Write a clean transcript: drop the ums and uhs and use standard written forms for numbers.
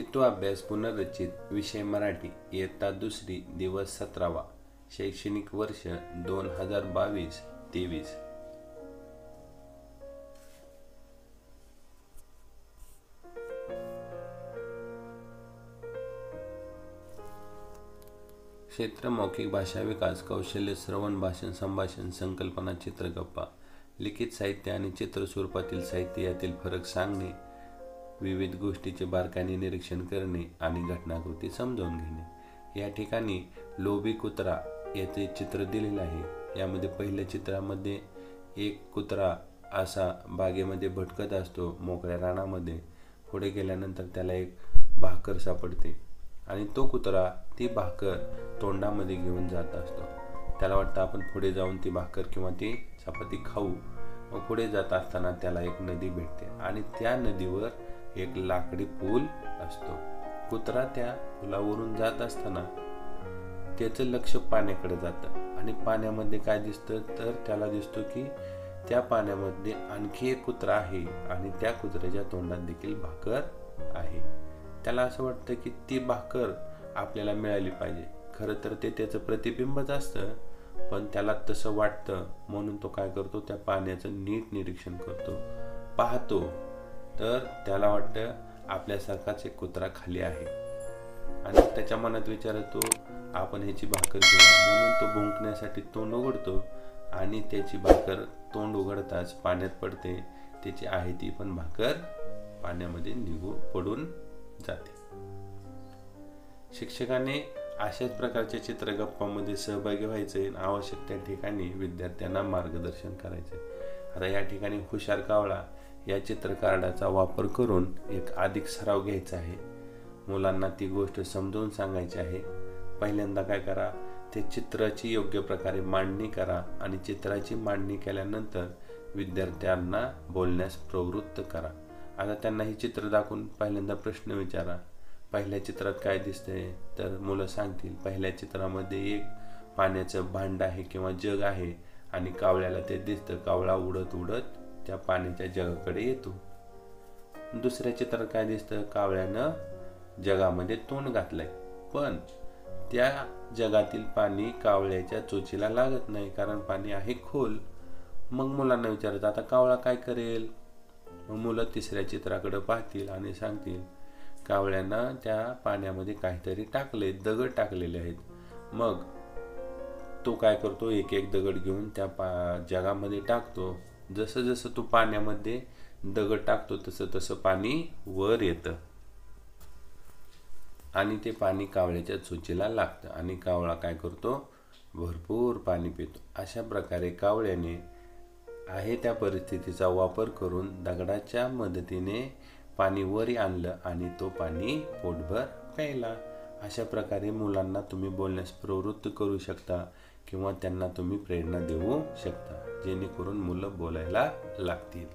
हेतू अभ्यास पुनर्रचित विषय मराठी इयत्ता दुसरी दिवस 17वा शैक्षणिक वर्ष 2022-23 क्षेत्र मौखिक भाषा विकास कौशल्य श्रवण भाषण संभाषण संकल्पना चित्रगप्पा लिखित साहित्य आणि चित्र स्वरूपातील साहित्य यातील फरक सांगणे विविध गोष्टीचे बारकाईने निरीक्षण करणे आणि घटनाकृती समजावून घेणे। या ठिकाणी लोभी कुत्रा याचे चित्र दिलेले आहे। यामध्ये पहिल्या चित्रामध्ये एक कुत्रा असा बागेमध्ये भटकत असतो मोकळ्या रानामध्ये। पुढे गेल्यानंतर त्याला एक भाकर सापडते आणि तो कुत्रा ती भाकर तोंडामध्ये घेऊन जात असतो। त्याला वाटतं आपण पुढे जाऊन ती भाकर किंवा ती चपाती खाऊ। मग पुढे जात असताना त्याला एक नदी भेटते आणि त्या नदीवर एक लाकडी पूल असतो। कुत्रा त्या पुलावरून जात असताना त्याचं लक्ष पाण्याकडे जातं आणि पाण्यामध्ये काय दिसतं तर त्याला दिसतो की त्या पाण्यामध्ये आणखी एक कुत्रा आहे आणि त्या कुत्र्याच्या तोंडात देखील भाकर आहे। त्याला असं वाटतं की ती भाकर आपल्याला मिळाली पाहिजे। खरं तर ते त्याचं प्रतिबिंबच असतं, पण त्याला तसं वाटतं म्हणून तो काय करतो त्या पाण्याचं नीट निरीक्षण करतो, पाहतो तर त्याला वाटतं आपल्यासारखाच एक कुत्रा खाली आहे आणि त्याच्या मनात विचार येतो आपण ह्याची भाकर घेऊ। म्हणून तो भुंकण्यासाठी तोंड उघडतो आणि त्याची भाकर तोंड उघडताच पाण्यात पडते। त्याची आहे ती पण भाकर पाण्यामध्ये पडून जाते। शिक्षकाने अशाच प्रकारच्या चित्रगप्पांमध्ये सहभागी व्हायचे, आवश्यक त्या ठिकाणी विद्यार्थ्यांना मार्गदर्शन करायचे। आता या ठिकाणी हुशार कावळा या चित्रकार्डाचा वापर करून एक अधिक सराव घ्यायचा आहे। मुलांना ती गोष्ट समजावून सांगायची आहे। पहिल्यांदा काय करा, ते चित्राची योग्य प्रकारे मांडणी करा आणि चित्राची मांडणी केल्यानंतर विद्यार्थ्यांना बोलण्यास प्रवृत्त करा। आता त्यांना ही चित्र दाखवून पहिल्यांदा प्रश्न विचारा, पहिल्या चित्रात काय दिसतंय तर मुलं सांगतील पहिल्या चित्रामध्ये एक पाण्याचं भांड आहे किंवा जग आहे आणि कावळ्याला ते दिसतं। कावळा उडत उडत त्या पाण्याच्या जगाकडे येतो। दुसऱ्या चित्रात काय दिसतं, कावळ्यानं जगामध्ये तोंड घातलंय पण त्या जगातील पाणी कावळ्याच्या चोचीला लागत नाही कारण पाणी आहे खोल। मग मुलांना विचारायचं आता कावळा काय करेल। मग मुलं तिसऱ्या चित्राकडे पाहतील आणि सांगतील कावळ्यानं त्या पाण्यामध्ये काहीतरी टाकले, दगड टाकलेले आहेत। मग तो काय करतो, एक एक दगड घेऊन त्या जगामध्ये टाकतो। जसं जसं तो पाण्यामध्ये दगड टाकतो तसं तसं पाणी वर येतं आणि ते पाणी कावळ्याच्या चोचीला लागतं आणि कावळा काय करतो, भरपूर पाणी पितो। अशा प्रकारे कावळ्याने आहे त्या परिस्थितीचा वापर करून दगडाच्या मदतीने पाणी वर आणलं आणि तो पाणी पोटभर प्यायला। अशा प्रकारे मुलांना तुम्ही बोलण्यास प्रवृत्त करू शकता किंवा त्यांना तुम्ही प्रेरणा देऊ शकता जेणेकरून मुलं बोलायला लागतील।